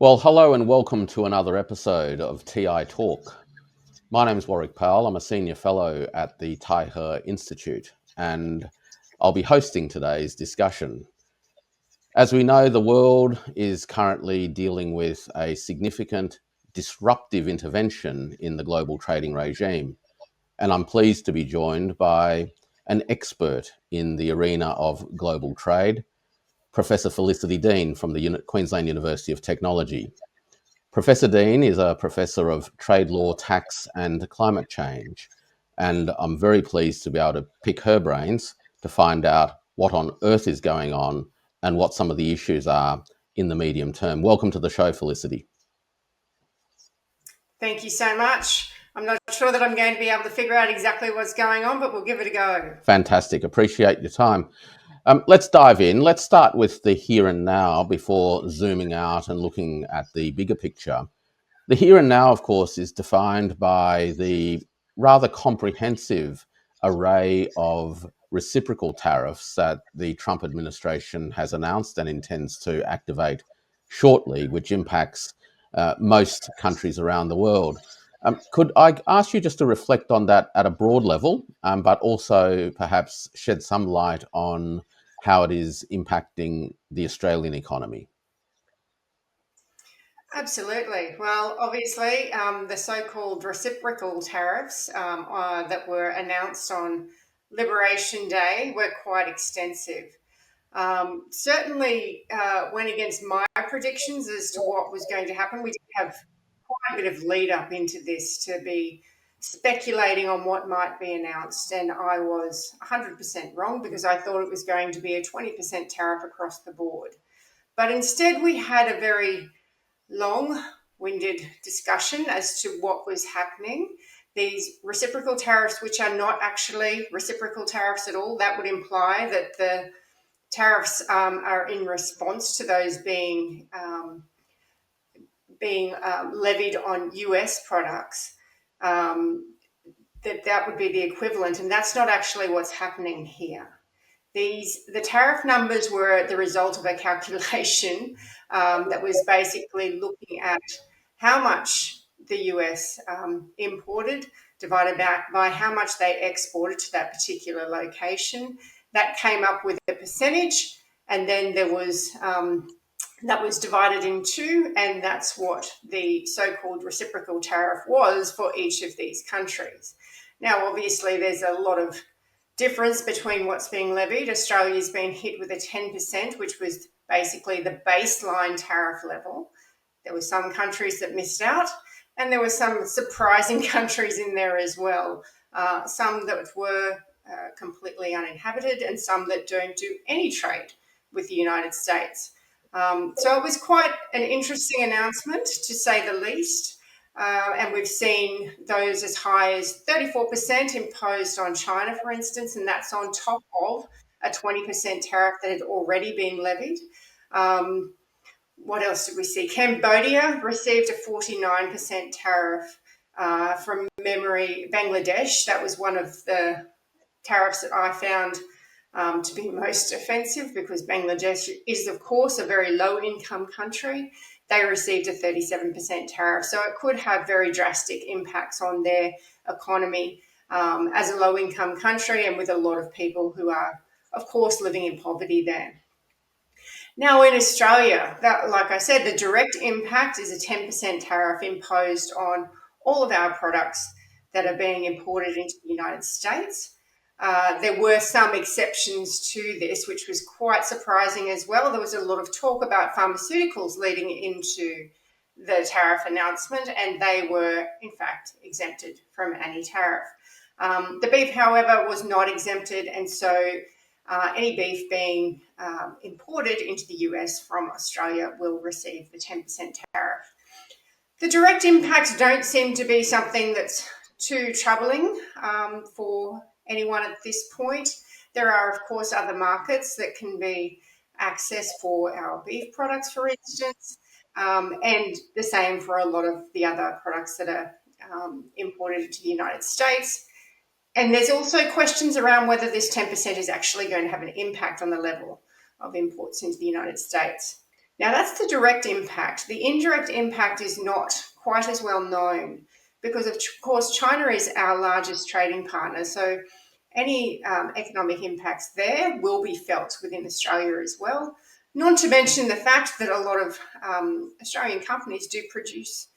Well, hello and welcome to another episode of TI Talk. My name is Warwick Powell. I'm a senior fellow at the TIO Institute, and I'll be hosting today's discussion. As we know, the world is currently dealing with a significant disruptive intervention in the global trading regime, and I'm pleased to be joined by an expert in the arena of global trade, Professor Felicity Deane from the Queensland University of Technology. Professor Deane is a professor of trade law, tax, and climate change. And I'm very pleased to be able to pick her brains to find out what on earth is going on and what some of the issues are in the medium term. Welcome to the show, Felicity. Thank you so much. I'm not sure that I'm going to be able to figure out exactly what's going on, but we'll give it a go. Fantastic. Appreciate your time. Let's dive in. Let's start with the here and now before zooming out and looking at the bigger picture. The here and now, of course, is defined by the rather comprehensive array of reciprocal tariffs that the Trump administration has announced and intends to activate shortly, which impacts most countries around the world. Could I ask you just to reflect on that at a broad level, but also perhaps shed some light on how it is impacting the Australian economy? Absolutely. Well, obviously, the so-called reciprocal tariffs that were announced on Liberation Day were quite extensive. Certainly went against my predictions as to what was going to happen. We did have quite a bit of lead up into this to be speculating on what might be announced, and I was 100% wrong because I thought it was going to be a 20% tariff across the board. But instead, we had a very long winded discussion as to what was happening. These reciprocal tariffs, which are not actually reciprocal tariffs at all, that would imply that the tariffs are in response to those being levied on US products. That would be the equivalent, and that's not actually what's happening here. The tariff numbers were the result of a calculation that was basically looking at how much the US imported divided by how much they exported to that particular location. That came up with a percentage, and then there was that was divided in two, and that's what the so-called reciprocal tariff was for each of these countries. Now, obviously, there's a lot of difference between what's being levied. Australia's been hit with a 10%, which was basically the baseline tariff level. There were some countries that missed out, and there were some surprising countries in there as well. Some that were completely uninhabited, and some that don't do any trade with the United States. So it was quite an interesting announcement, to say the least. And we've seen those as high as 34% imposed on China, for instance, and that's on top of a 20% tariff that had already been levied. What else did we see? Cambodia received a 49% tariff. From memory, Bangladesh, that was one of the tariffs that I found to be most offensive, because Bangladesh is, of course, a very low-income country. They received a 37% tariff, so it could have very drastic impacts on their economy as a low-income country, and with a lot of people who are, of course, living in poverty there. Now, in Australia, like I said, the direct impact is a 10% tariff imposed on all of our products that are being imported into the United States. There were some exceptions to this, which was quite surprising as well. There was a lot of talk about pharmaceuticals leading into the tariff announcement, and they were, in fact, exempted from any tariff. The beef, however, was not exempted, and so any beef being imported into the US from Australia will receive the 10% tariff. The direct impacts don't seem to be something that's too troubling for anyone at this point. There are, of course, other markets that can be accessed for our beef products, for instance, and the same for a lot of the other products that are imported into the United States. And there's also questions around whether this 10% is actually going to have an impact on the level of imports into the United States. Now, that's the direct impact. The indirect impact is not quite as well known because, of course, China is our largest trading partner. So, any economic impacts there will be felt within Australia as well. Not to mention the fact that a lot of Australian companies do produce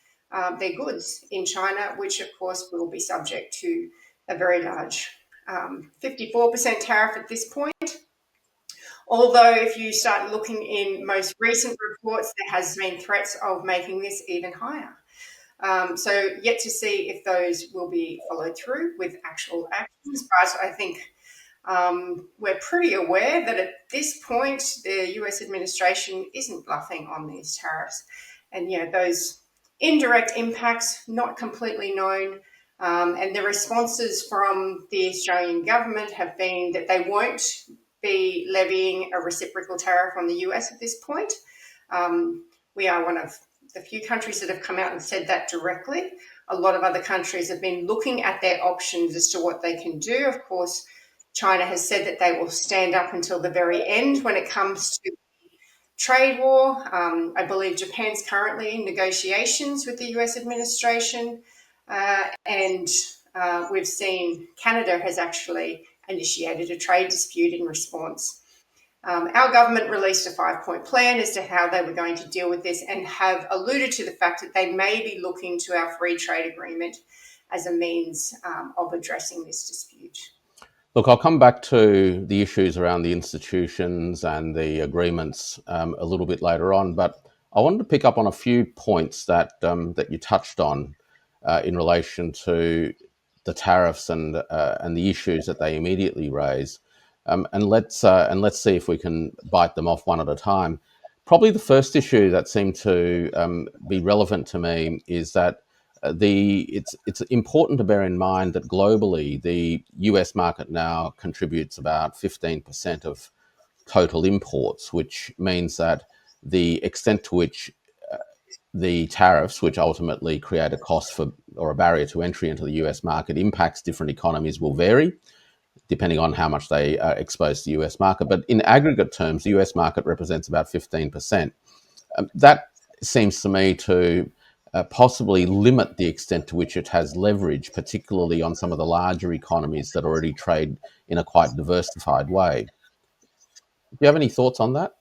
their goods in China, which, of course, will be subject to a very large 54% tariff at this point. Although, if you start looking in most recent reports, there has been threats of making this even higher. So, yet to see if those will be followed through with actual actions. But I think we're pretty aware that at this point, the US administration isn't bluffing on these tariffs. And, those indirect impacts, not completely known. And the responses from the Australian government have been that they won't be levying a reciprocal tariff on the US at this point. We are one of the few countries that have come out and said that directly. A lot of other countries have been looking at their options as to what they can do. Of course, China has said that they will stand up until the very end when it comes to trade war. I believe Japan's currently in negotiations with the US administration. And we've seen Canada has actually initiated a trade dispute in response. Our government released a 5-point plan as to how they were going to deal with this and have alluded to the fact that they may be looking to our free trade agreement as a means of addressing this dispute. Look, I'll come back to the issues around the institutions and the agreements a little bit later on, but I wanted to pick up on a few points that you touched on in relation to the tariffs and the issues that they immediately raise, and let's see if we can bite them off one at a time. Probably the first issue that seemed to be relevant to me is that it's important to bear in mind that globally the US market now contributes about 15% of total imports, which means that the extent to which the tariffs, which ultimately create a cost for or a barrier to entry into the US market, impacts different economies will vary depending on how much they are exposed to the US market. But in aggregate terms, the US market represents about 15%. That seems to me to possibly limit the extent to which it has leverage, particularly on some of the larger economies that already trade in a quite diversified way. Do you have any thoughts on that?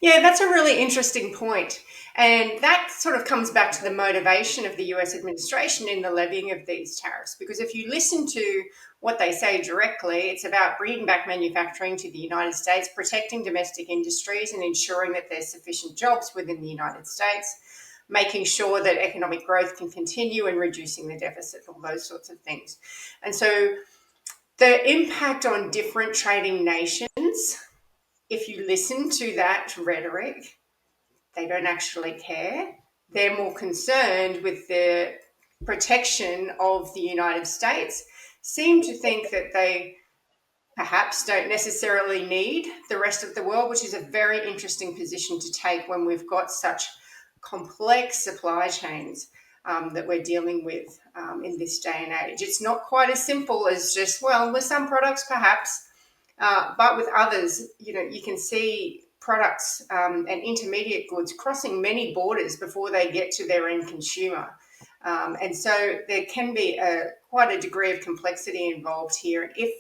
Yeah, that's a really interesting point. And that sort of comes back to the motivation of the US administration in the levying of these tariffs. Because if you listen to what they say directly, it's about bringing back manufacturing to the United States, protecting domestic industries, and ensuring that there's sufficient jobs within the United States, making sure that economic growth can continue and reducing the deficit, all those sorts of things. And so the impact on different trading nations, if you listen to that rhetoric, they don't actually care. They're more concerned with the protection of the United States, seem to think that they perhaps don't necessarily need the rest of the world, which is a very interesting position to take when we've got such complex supply chains that we're dealing with in this day and age. It's not quite as simple as just, well, with some products perhaps, but with others, you can see products and intermediate goods crossing many borders before they get to their end consumer. And so there can be quite a degree of complexity involved here. And if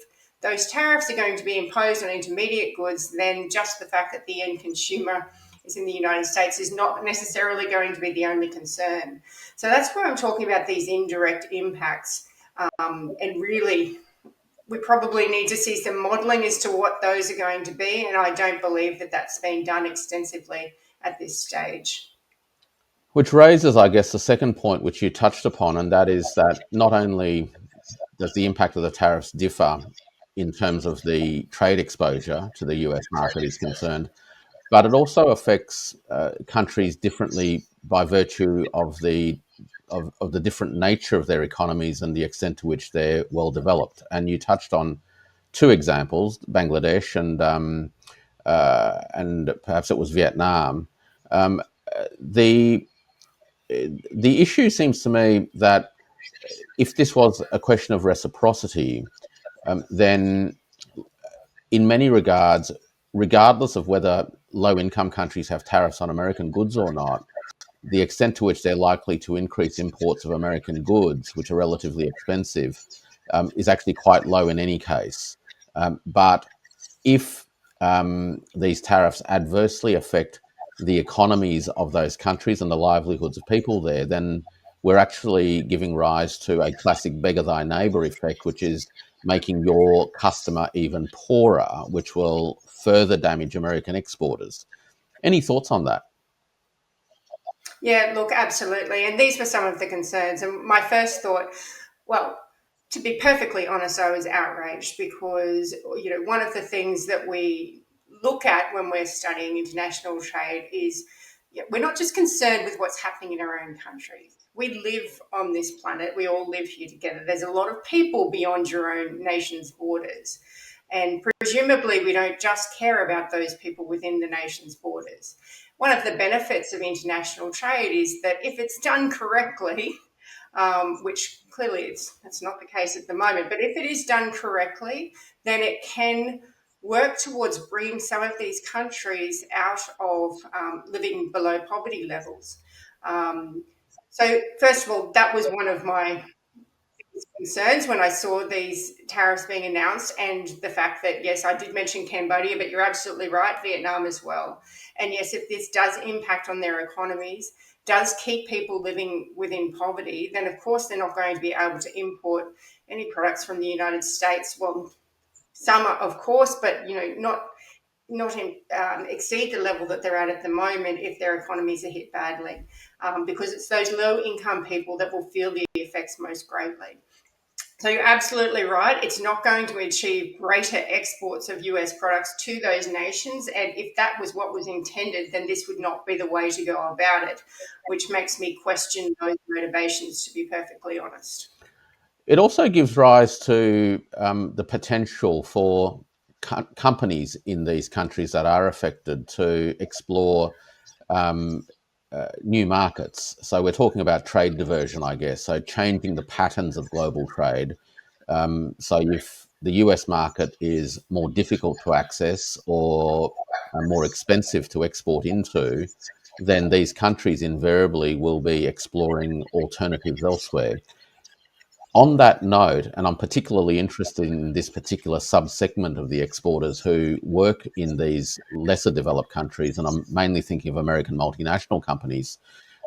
those tariffs are going to be imposed on intermediate goods, then just the fact that the end consumer is in the United States is not necessarily going to be the only concern. So that's where I'm talking about these indirect impacts. And really, we probably need to see some modelling as to what those are going to be. And I don't believe that that's been done extensively at this stage. Which raises, I guess, the second point which you touched upon, and that is that not only does the impact of the tariffs differ in terms of the trade exposure to the US market is concerned, but it also affects countries differently by virtue of the different nature of their economies and the extent to which they're well developed. And you touched on two examples, Bangladesh and perhaps it was Vietnam. The issue seems to me that if this was a question of reciprocity, then in many regards, regardless of whether low-income countries have tariffs on American goods or not, the extent to which they're likely to increase imports of American goods, which are relatively expensive, is actually quite low in any case. But if these tariffs adversely affect the economies of those countries and the livelihoods of people there, then we're actually giving rise to a classic beggar thy neighbour effect, which is making your customer even poorer, which will further damage American exporters. Any thoughts on that? Yeah, look, absolutely. And these were some of the concerns. And my first thought, well, to be perfectly honest, I was outraged because, one of the things that we look at when we're studying international trade is we're not just concerned with what's happening in our own country. We live on this planet. We all live here together. There's a lot of people beyond your own nation's borders. And presumably, we don't just care about those people within the nation's borders. One of the benefits of international trade is that if it's done correctly, which clearly that's not the case at the moment, but if it is done correctly, then it can work towards bringing some of these countries out of living below poverty levels. So, first of all, that was one of my concerns when I saw these tariffs being announced, and the fact that, yes, I did mention Cambodia, but you're absolutely right, Vietnam as well. And yes, if this does impact on their economies, does keep people living within poverty, then of course they're not going to be able to import any products from the United States. Well, some are, of course, but not exceed the level that they're at the moment if their economies are hit badly, because it's those low income people that will feel the effects most greatly. So you're absolutely right. It's not going to achieve greater exports of US products to those nations. And if that was what was intended, then this would not be the way to go about it, which makes me question those motivations, to be perfectly honest. It also gives rise to the potential for companies in these countries that are affected to explore um, new markets. So we're talking about trade diversion, I guess. So changing the patterns of global trade. So if the US market is more difficult to access or more expensive to export into, then these countries invariably will be exploring alternatives elsewhere. On that note, and I'm particularly interested in this particular subsegment of the exporters who work in these lesser developed countries, and I'm mainly thinking of American multinational companies.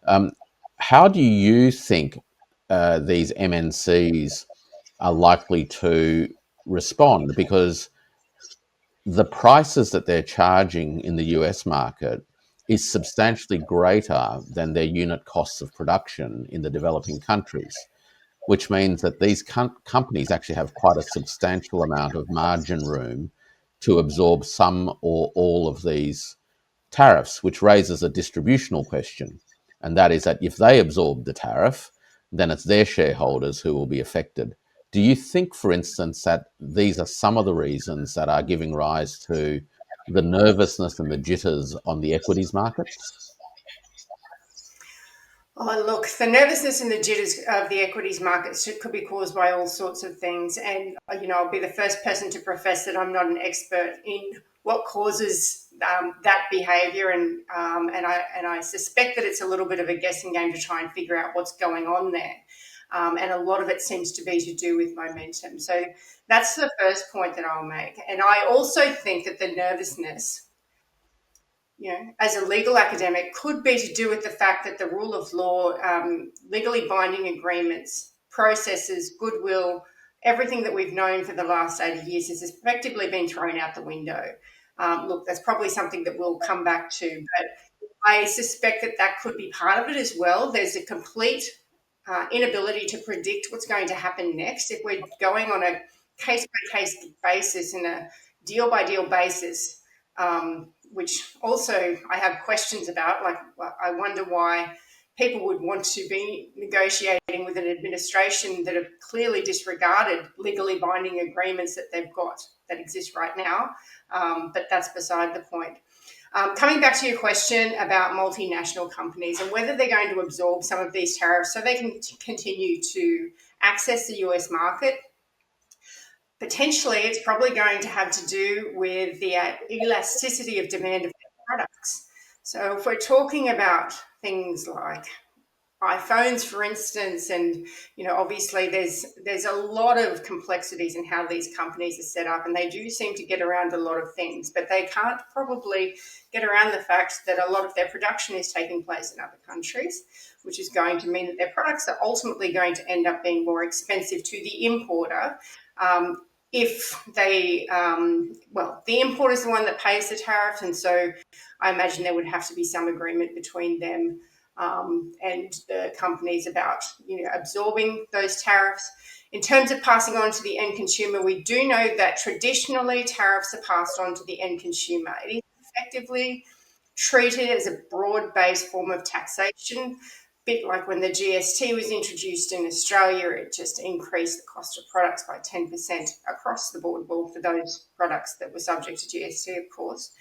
Um, how do you think these MNCs are likely to respond? Because the prices that they're charging in the US market is substantially greater than their unit costs of production in the developing countries, which means that these companies actually have quite a substantial amount of margin room to absorb some or all of these tariffs, which raises a distributional question. And that is that if they absorb the tariff, then it's their shareholders who will be affected. Do you think, for instance, that these are some of the reasons that are giving rise to the nervousness and the jitters on the equities markets? Oh, look, the nervousness and the jitters of the equities markets could be caused by all sorts of things. And, I'll be the first person to profess that I'm not an expert in what causes that behavior. And I suspect that it's a little bit of a guessing game to try and figure out what's going on there. And a lot of it seems to be to do with momentum. So that's the first point that I'll make. And I also think that the nervousness, as a legal academic, could be to do with the fact that the rule of law, legally binding agreements, processes, goodwill, everything that we've known for the last 80 years has effectively been thrown out the window. Look, that's probably something that we'll come back to, but I suspect that that could be part of it as well. There's a complete inability to predict what's going to happen next. If we're going on a case by case basis and a deal by deal basis, which also I have questions about. Like, I wonder why people would want to be negotiating with an administration that have clearly disregarded legally binding agreements that they've got that exist right now. But that's beside the point. Coming back to your question about multinational companies and whether they're going to absorb some of these tariffs so they can continue to access the US market, potentially it's probably going to have to do with the elasticity of demand of products. So if we're talking about things like iPhones, for instance, and obviously there's a lot of complexities in how these companies are set up, and they do seem to get around a lot of things, but they can't probably get around the fact that a lot of their production is taking place in other countries, which is going to mean that their products are ultimately going to end up being more expensive to the importer. If they, the importer is the one that pays the tariff, and so I imagine there would have to be some agreement between them and the companies about absorbing those tariffs. In terms of passing on to the end consumer, we do know that traditionally tariffs are passed on to the end consumer. It is effectively treated as a broad-based form of taxation, bit like when the GST was introduced in Australia. It just increased the cost of products by 10% across the board, well, for those products that were subject to GST, of course.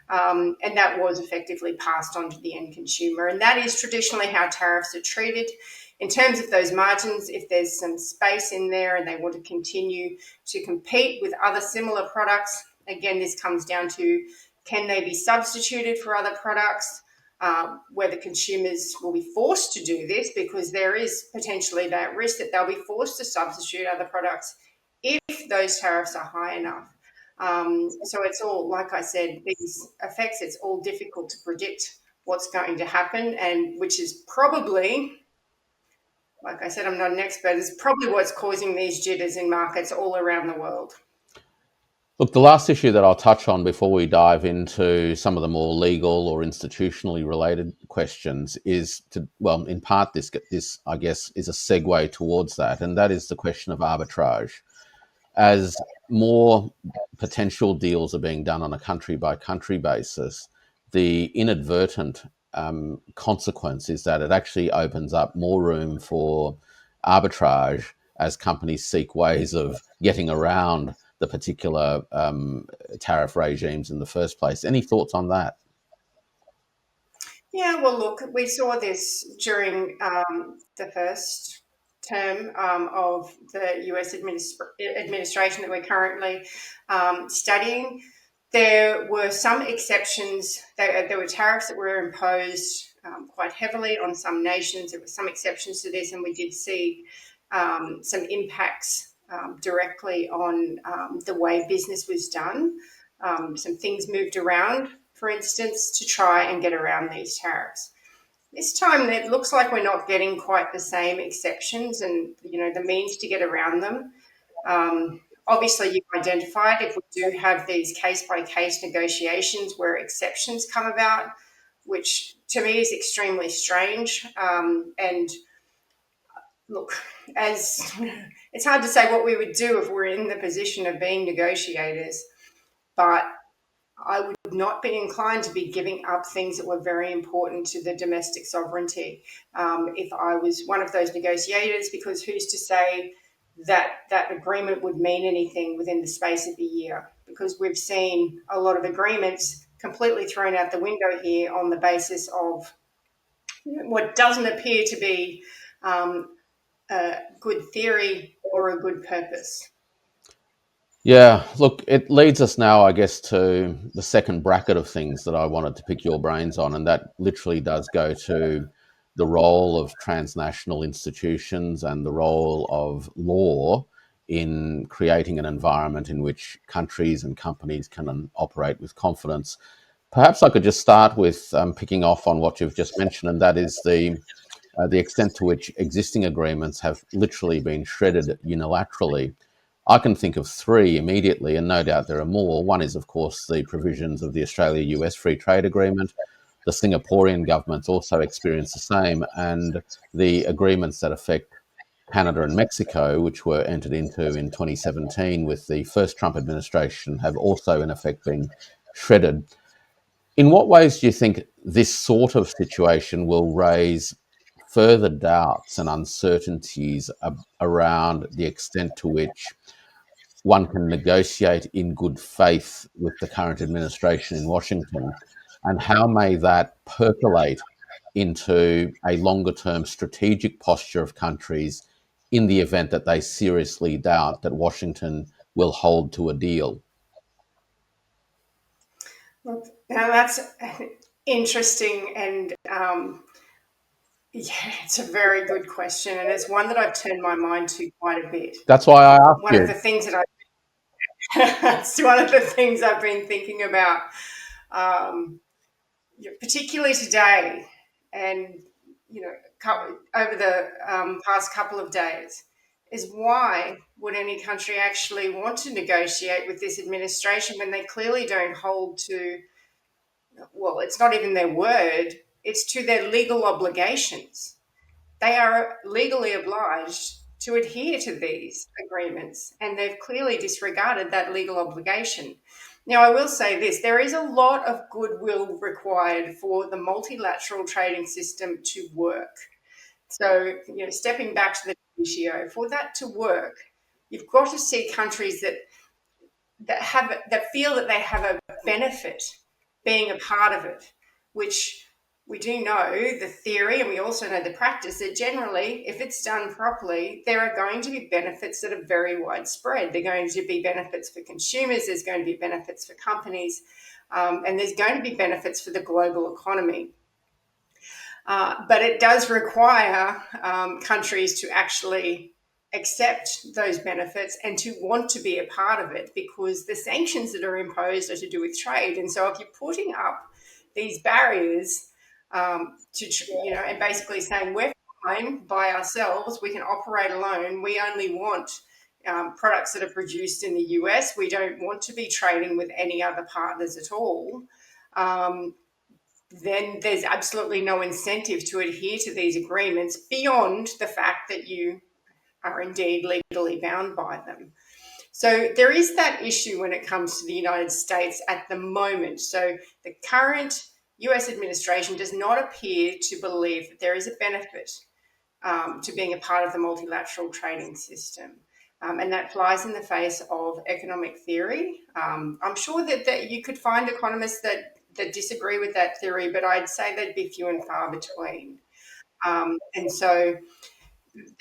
And that was effectively passed on to the end consumer. And that is traditionally how tariffs are treated. In terms of those margins, if there's some space in there and they want to continue to compete with other similar products, again, this comes down to, can they be substituted for other products? Whether consumers will be forced to do this, because there is potentially that risk that they'll be forced to substitute other products if those tariffs are high enough. So it's all, like I said, these effects, it's all difficult to predict what's going to happen, and which is probably, like I said, I'm not an expert, it's probably what's causing these jitters in markets all around the world. Look, the last issue that I'll touch on before we dive into some of the more legal or institutionally related questions is in part, this I guess is a segue towards that, and that is the question of arbitrage. As more potential deals are being done on a country by country basis, the inadvertent consequence is that it actually opens up more room for arbitrage as companies seek ways of getting around the particular tariff regimes in the first place. Any thoughts on that? Yeah, well, look, we saw this during the first term of the US administration that we're currently studying. There were some exceptions. There were tariffs that were imposed quite heavily on some nations. There were some exceptions to this, and we did see some impacts directly on the way business was done. Some things moved around, for instance, to try and get around these tariffs. This time it looks like we're not getting quite the same exceptions and the means to get around them. Obviously, you've identified, if we do have these case-by-case negotiations where exceptions come about, which to me is extremely strange. And look, as it's hard to say what we would do if we're in the position of being negotiators, but I would not be inclined to be giving up things that were very important to the domestic sovereignty if I was one of those negotiators, because who's to say that that agreement would mean anything within the space of a year? Because we've seen a lot of agreements completely thrown out the window here on the basis of what doesn't appear to be a good theory or a good purpose. Yeah, look, it leads us now, I guess, to the second bracket of things that I wanted to pick your brains on, and that literally does go to the role of transnational institutions and the role of law in creating an environment in which countries and companies can operate with confidence. Perhaps I could just start with picking off on what you've just mentioned, and that is the extent to which existing agreements have literally been shredded unilaterally. I can think of three immediately, and no doubt there are more. One is, of course, the provisions of the Australia-US Free Trade Agreement. The Singaporean government's also experienced the same, and the agreements that affect Canada and Mexico, which were entered into in 2017 with the first Trump administration, have also in effect been shredded. In what ways do you think this sort of situation will raise further doubts and uncertainties around the extent to which one can negotiate in good faith with the current administration in Washington? And how may that percolate into a longer term strategic posture of countries in the event that they seriously doubt that Washington will hold to a deal? Now that's interesting, and yeah, it's a very good question, and it's one that I've turned my mind to quite a bit. That's why I asked One of you. the things that I it's one of the things I've been thinking about, um, particularly today, and over the past couple of days, is why would any country actually want to negotiate with this administration when they clearly don't hold to, well, it's not even their word, it's to their legal obligations. They are legally obliged to adhere to these agreements, and they've clearly disregarded that legal obligation. Now, I will say this, there is a lot of goodwill required for the multilateral trading system to work. So, stepping back to the TIO, for that to work, you've got to see countries that feel that they have a benefit being a part of it, which we do know the theory, and we also know the practice, that generally, if it's done properly, there are going to be benefits that are very widespread. There are going to be benefits for consumers, there's going to be benefits for companies, and there's going to be benefits for the global economy. But it does require countries to actually accept those benefits and to want to be a part of it, because the sanctions that are imposed are to do with trade. And so if you're putting up these barriers and basically saying we're fine by ourselves, we can operate alone, we only want products that are produced in the US, we don't want to be trading with any other partners at all, then there's absolutely no incentive to adhere to these agreements beyond the fact that you are indeed legally bound by them. So there is that issue when it comes to the United States at the moment. So the current US administration does not appear to believe that there is a benefit to being a part of the multilateral trading system. And that flies in the face of economic theory. I'm sure that you could find economists that disagree with that theory, but I'd say they'd be few and far between. And so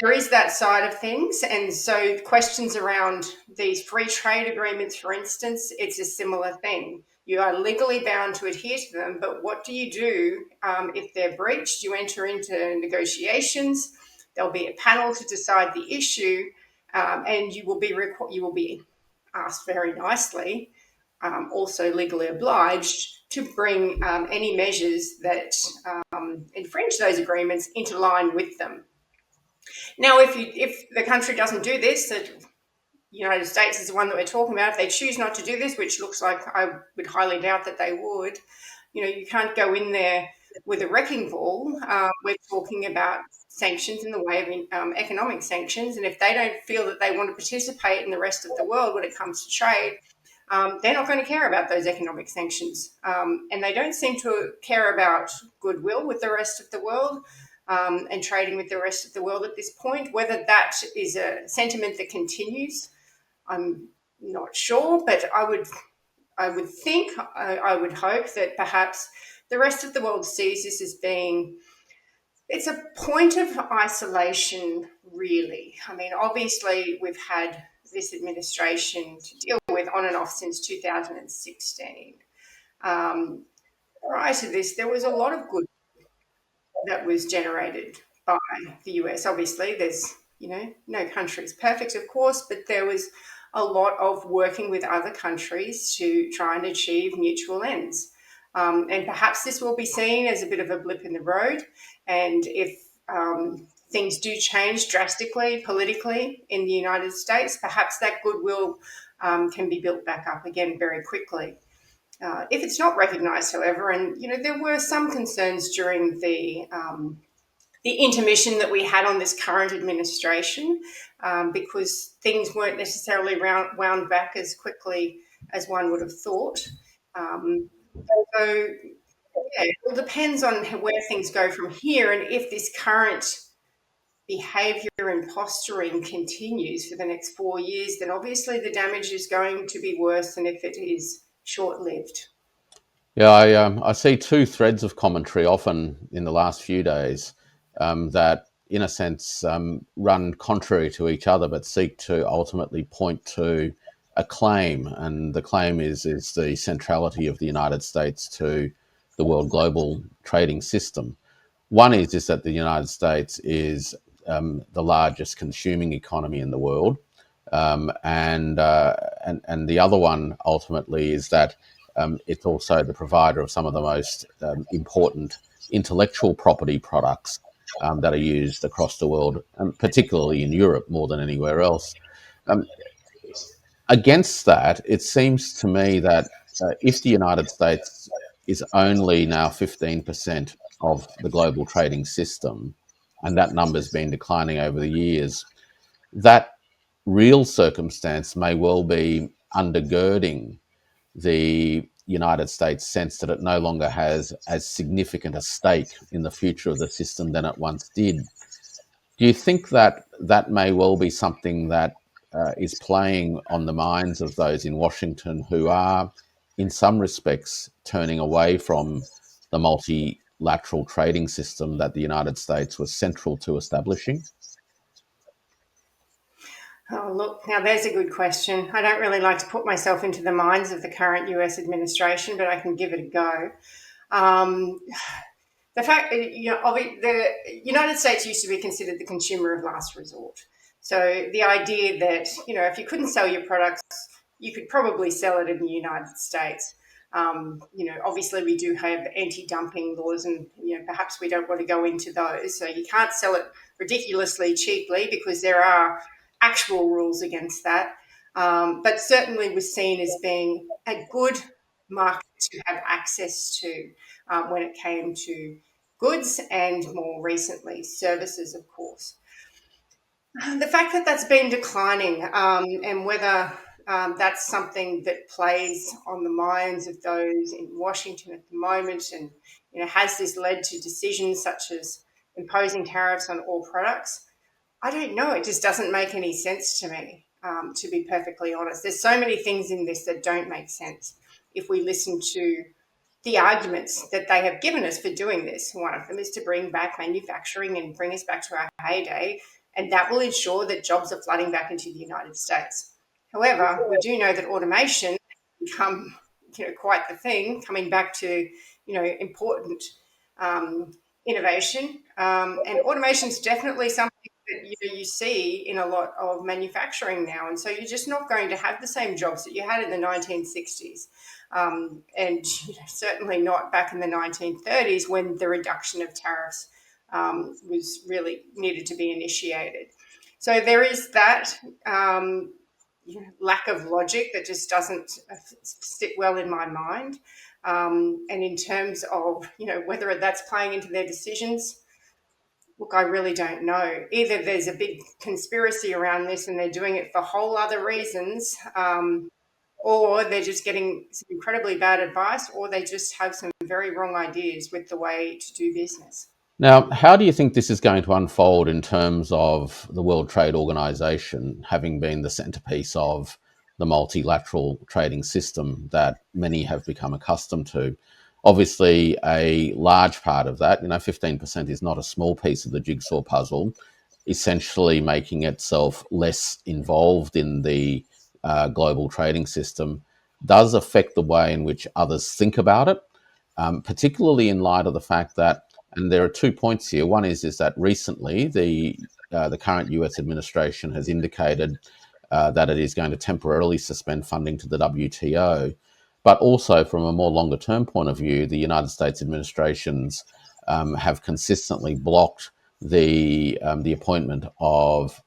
there is that side of things. And so questions around these free trade agreements, for instance, it's a similar thing. You are legally bound to adhere to them, but what do you do if they're breached? You enter into negotiations. There'll be a panel to decide the issue, and you will be asked very nicely, also legally obliged, to bring any measures that infringe those agreements into line with them. Now, if the country doesn't do this, the United States is the one that we're talking about, if they choose not to do this, which looks like I would highly doubt that they would, you can't go in there with a wrecking ball. We're talking about sanctions in the way of economic sanctions, and if they don't feel that they want to participate in the rest of the world when it comes to trade, they're not going to care about those economic sanctions. And they don't seem to care about goodwill with the rest of the world. And trading with the rest of the world at this point. Whether that is a sentiment that continues, I'm not sure, but I would hope that perhaps the rest of the world sees this as being, it's a point of isolation, really. I mean, obviously, we've had this administration to deal with on and off since 2016. Prior to this, there was a lot of good that was generated by the US. Obviously, there's, no country is perfect, of course, but there was a lot of working with other countries to try and achieve mutual ends. And perhaps this will be seen as a bit of a blip in the road. And if things do change drastically politically in the United States, perhaps that goodwill can be built back up again very quickly. If it's not recognised, however, and there were some concerns during the intermission that we had on this current administration, because things weren't necessarily wound back as quickly as one would have thought. So, it all depends on where things go from here, and if this current behaviour and posturing continues for the next 4 years, then obviously the damage is going to be worse than if it is short-lived. Yeah, I see two threads of commentary often in the last few days that, in a sense, run contrary to each other, but seek to ultimately point to a claim, and the claim is the centrality of the United States to the world global trading system. One is that the United States is the largest consuming economy in the world, and the other one ultimately is that it's also the provider of some of the most important intellectual property products that are used across the world, particularly in Europe more than anywhere else. Um, Against that, it seems to me that if the United States is only now 15% of the global trading system, and that number's been declining over the years, that real circumstance may well be undergirding the United States' sense that it no longer has as significant a stake in the future of the system than it once did. Do you think that that may well be something that is playing on the minds of those in Washington who are, in some respects, turning away from the multilateral trading system that the United States was central to establishing? Oh, look, now there's a good question. I don't really like to put myself into the minds of the current US administration, but I can give it a go. Um, the fact that, the United States used to be considered the consumer of last resort. So the idea that, if you couldn't sell your products, you could probably sell it in the United States. Obviously we do have anti-dumping laws, and perhaps we don't want to go into those. So you can't sell it ridiculously cheaply because there are actual rules against that. But certainly was seen as being a good market to have access to when it came to goods and more recently services, of course. The fact that that's been declining, and whether that's something that plays on the minds of those in Washington at the moment, and has this led to decisions such as imposing tariffs on all products? I don't know. It just doesn't make any sense to me, to be perfectly honest. There's so many things in this that don't make sense if we listen to the arguments that they have given us for doing this. One of them is to bring back manufacturing and bring us back to our heyday, and that will ensure that jobs are flooding back into the United States. However, we do know that automation has become, quite the thing, coming back to, important um, innovation. And automation is definitely something that you see in a lot of manufacturing now. And so you're just not going to have the same jobs that you had in the 1960s. And certainly not back in the 1930s when the reduction of tariffs was really needed to be initiated. So there is that lack of logic that just doesn't sit well in my mind. And in terms of whether that's playing into their decisions, look, I really don't know. Either there's a big conspiracy around this and they're doing it for whole other reasons, or they're just getting some incredibly bad advice, or they just have some very wrong ideas with the way to do business. Now, how do you think this is going to unfold in terms of the World Trade Organization having been the centerpiece of the multilateral trading system that many have become accustomed to? Obviously, a large part of that, 15% is not a small piece of the jigsaw puzzle, essentially making itself less involved in the global trading system, does affect the way in which others think about it, particularly in light of the fact that, and there are 2 points here. One is that recently the current US administration has indicated that it is going to temporarily suspend funding to the WTO, but also from a more longer term point of view, the United States administrations have consistently blocked the appointment of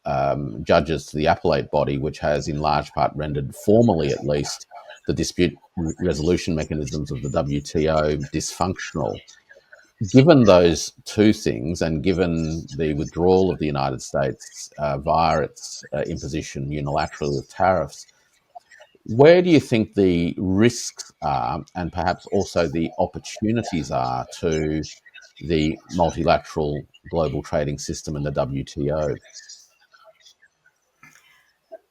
judges to the appellate body, which has in large part rendered, formally at least, the dispute resolution mechanisms of the WTO dysfunctional. Given those two things, and given the withdrawal of the United States via its imposition unilaterally of tariffs, where do you think the risks are, and perhaps also the opportunities are, to the multilateral global trading system and the WTO?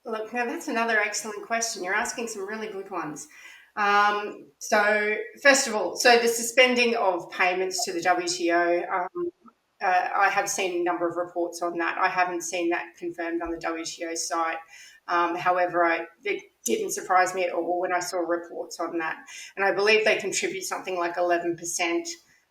Look, now that's another excellent question. You're asking some really good ones. So, first of all, so the suspending of payments to the WTO, I have seen a number of reports on that. I haven't seen that confirmed on the WTO site. However, there didn't surprise me at all when I saw reports on that. And I believe they contribute something like 11%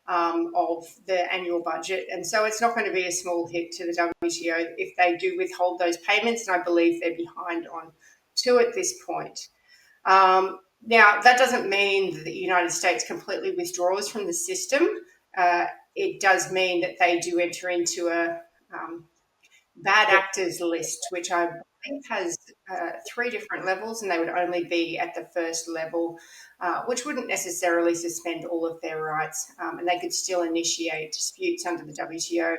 of the annual budget. And so it's not going to be a small hit to the WTO if they do withhold those payments. And I believe they're behind on two at this point. Now, that doesn't mean that the United States completely withdraws from the system. It does mean that they do enter into a bad actors list, which I think has 3 different levels, and they would only be at the first level, which wouldn't necessarily suspend all of their rights, and they could still initiate disputes under the WTO.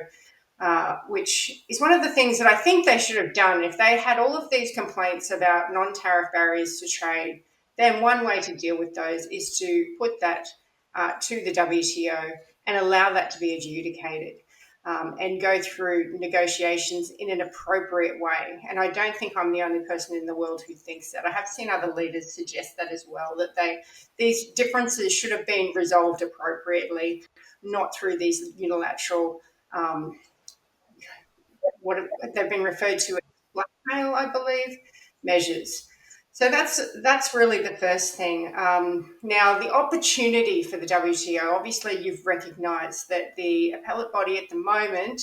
Which is one of the things that I think they should have done. If they had all of these complaints about non-tariff barriers to trade, then one way to deal with those is to put that to the WTO and allow that to be adjudicated and go through negotiations in an appropriate way. And I don't think I'm the only person in the world who thinks that. I have seen other leaders suggest that as well, that these differences should have been resolved appropriately, not through these unilateral what they've been referred to as blackmail, I believe, measures. So that's really the first thing. Now, the opportunity for the WTO, obviously you've recognised that the appellate body at the moment,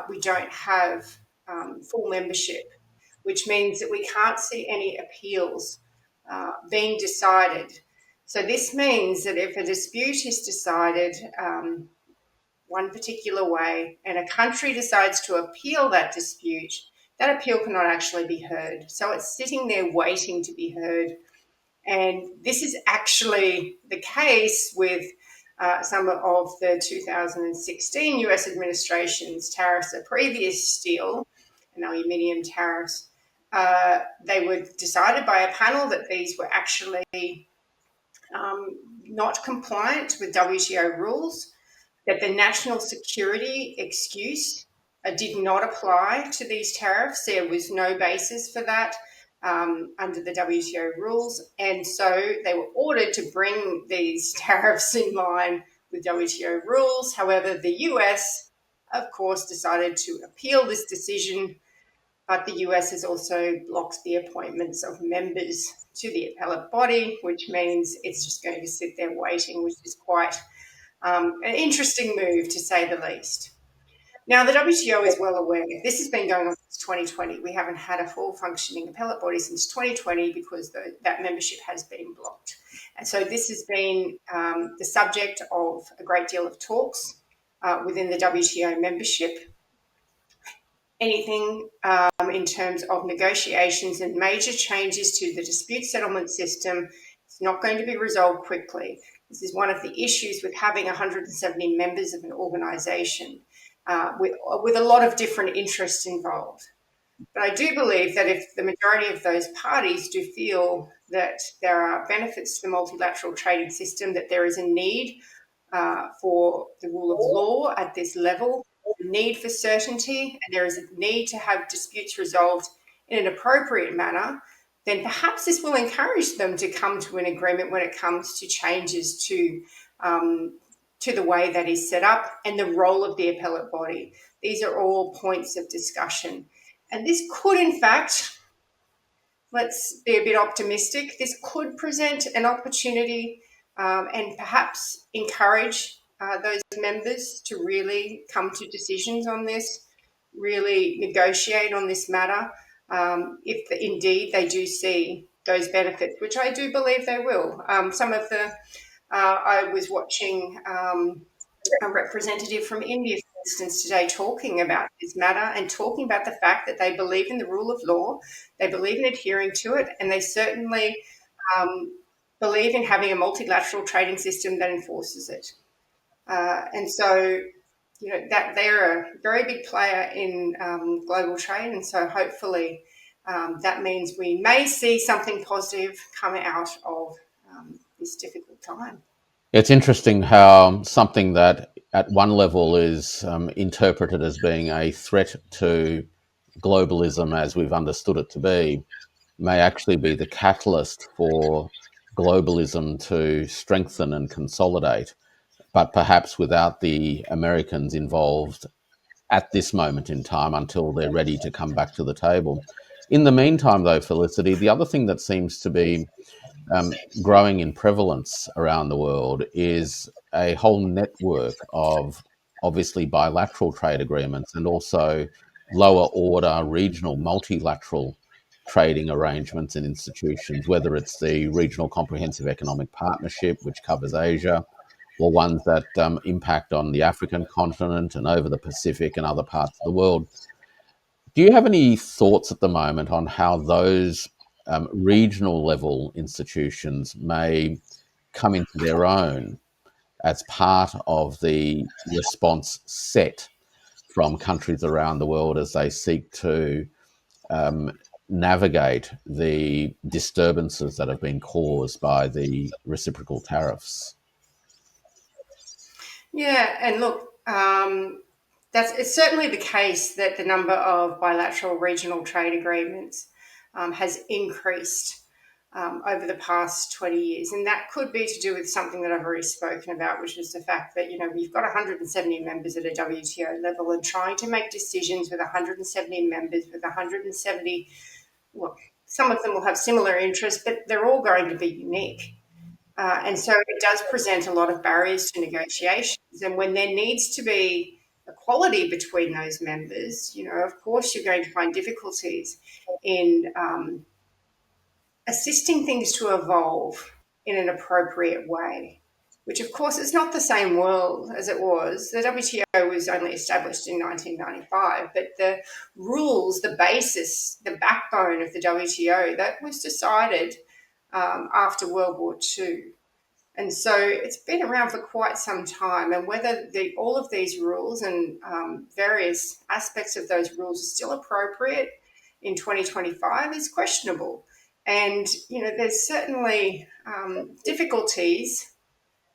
we don't have full membership, which means that we can't see any appeals being decided. So this means that if a dispute is decided one particular way and a country decides to appeal that dispute, that appeal cannot actually be heard. So it's sitting there waiting to be heard. And this is actually the case with some of the 2016 US administration's tariffs, the previous steel and aluminium tariffs. They were decided by a panel that these were actually not compliant with WTO rules, that the national security excuse did not apply to these tariffs. There was no basis for that under the WTO rules. And so they were ordered to bring these tariffs in line with WTO rules. However, the US, of course, decided to appeal this decision, but the US has also blocked the appointments of members to the appellate body, which means it's just going to sit there waiting, which is quite an interesting move, to say the least. Now, the WTO is well aware. This has been going on since 2020. We haven't had a full functioning appellate body since 2020 because that membership has been blocked. And so this has been the subject of a great deal of talks within the WTO membership. Anything in terms of negotiations and major changes to the dispute settlement system is not going to be resolved quickly. This is one of the issues with having 170 members of an organisation with a lot of different interests involved. But I do believe that if the majority of those parties do feel that there are benefits to the multilateral trading system, that there is a need for the rule of law at this level, a need for certainty, and there is a need to have disputes resolved in an appropriate manner, then perhaps this will encourage them to come to an agreement when it comes to changes to the way that is set up and the role of the appellate body. These are all points of discussion. And this could, in fact, let's be a bit optimistic, this could present an opportunity and perhaps encourage those members to really come to decisions on this, really negotiate on this matter, if indeed they do see those benefits, which I do believe they will. I was watching a representative from India, for instance, today talking about this matter and talking about the fact that they believe in the rule of law, they believe in adhering to it, and they certainly believe in having a multilateral trading system that enforces it. And so, that they're a very big player in global trade, and so hopefully that means we may see something positive come out of this difficult time. It's interesting how something that at one level is interpreted as being a threat to globalism as we've understood it to be may actually be the catalyst for globalism to strengthen and consolidate, but perhaps without the Americans involved at this moment in time until they're ready to come back to the table. In the meantime, though, Felicity, the other thing that seems to be growing in prevalence around the world is a whole network of obviously bilateral trade agreements and also lower order regional multilateral trading arrangements and institutions, whether it's the Regional Comprehensive Economic Partnership, which covers Asia, or ones that impact on the African continent and over the Pacific and other parts of the world. Do you have any thoughts at the moment on how those regional level institutions may come into their own as part of the response set from countries around the world as they seek to navigate the disturbances that have been caused by the reciprocal tariffs? Yeah, and look, it's certainly the case that the number of bilateral regional trade agreements has increased over the past 20 years. And that could be to do with something that I've already spoken about, which is the fact that, we've got 170 members at a WTO level, and trying to make decisions with 170 members, with 170, well, some of them will have similar interests, but they're all going to be unique. And so it does present a lot of barriers to negotiations. And when there needs to be equality between those members, of course, you're going to find difficulties in assisting things to evolve in an appropriate way, which, of course, is not the same world as it was. The WTO was only established in 1995, but the rules, the basis, the backbone of the WTO, that was decided after World War II. And so it's been around for quite some time, and whether all of these rules and various aspects of those rules are still appropriate in 2025 is questionable. And, there's certainly difficulties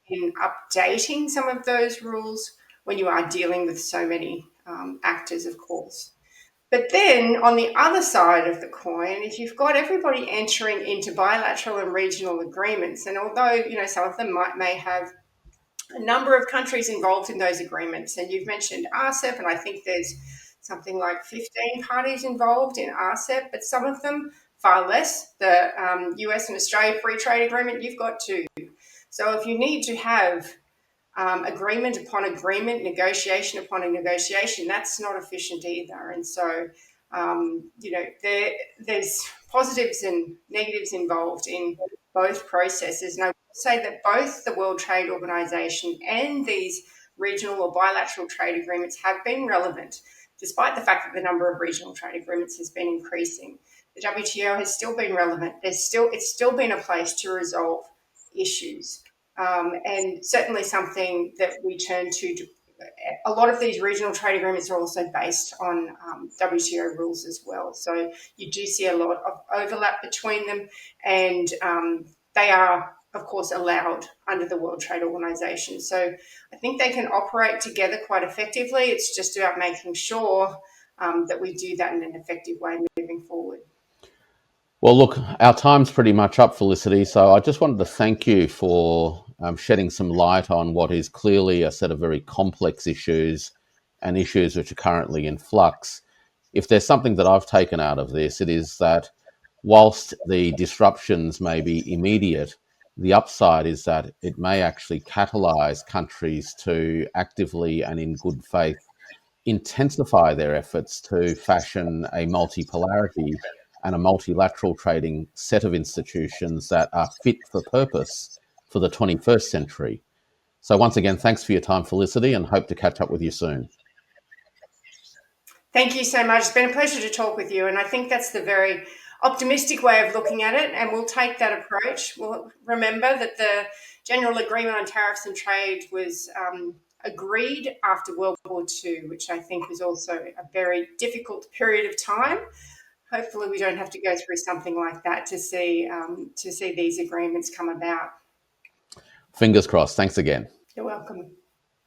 in updating some of those rules when you are dealing with so many actors, of course. But then on the other side of the coin, if you've got everybody entering into bilateral and regional agreements, and although, some of them may have a number of countries involved in those agreements, and you've mentioned RCEP, and I think there's something like 15 parties involved in RCEP, but some of them far less. The US and Australia Free Trade Agreement, you've got two. So if you need to have agreement upon agreement, negotiation upon a negotiation, that's not efficient either. And so, there's positives and negatives involved in both processes. And I would say that both the World Trade Organization and these regional or bilateral trade agreements have been relevant, despite the fact that the number of regional trade agreements has been increasing. The WTO has still been relevant. It's still been a place to resolve issues. And certainly something that we turn to. A lot of these regional trade agreements are also based on WTO rules as well. So you do see a lot of overlap between them, and they are, of course, allowed under the World Trade Organization. So I think they can operate together quite effectively. It's just about making sure that we do that in an effective way moving forward. Well, look, our time's pretty much up, Felicity. So I just wanted to thank you for shedding some light on what is clearly a set of very complex issues and issues which are currently in flux. If there's something that I've taken out of this, it is that whilst the disruptions may be immediate, the upside is that it may actually catalyse countries to actively and in good faith intensify their efforts to fashion a multipolarity and a multilateral trading set of institutions that are fit for purpose for the 21st century. So once again, thanks for your time, Felicity, and hope to catch up with you soon. Thank you so much. It's been a pleasure to talk with you, and I think that's the very optimistic way of looking at it, and we'll take that approach. We'll remember that the General Agreement on Tariffs and Trade was agreed after World War II, which I think was also a very difficult period of time. Hopefully we don't have to go through something like that to see these agreements come about. Fingers crossed. Thanks again. You're welcome.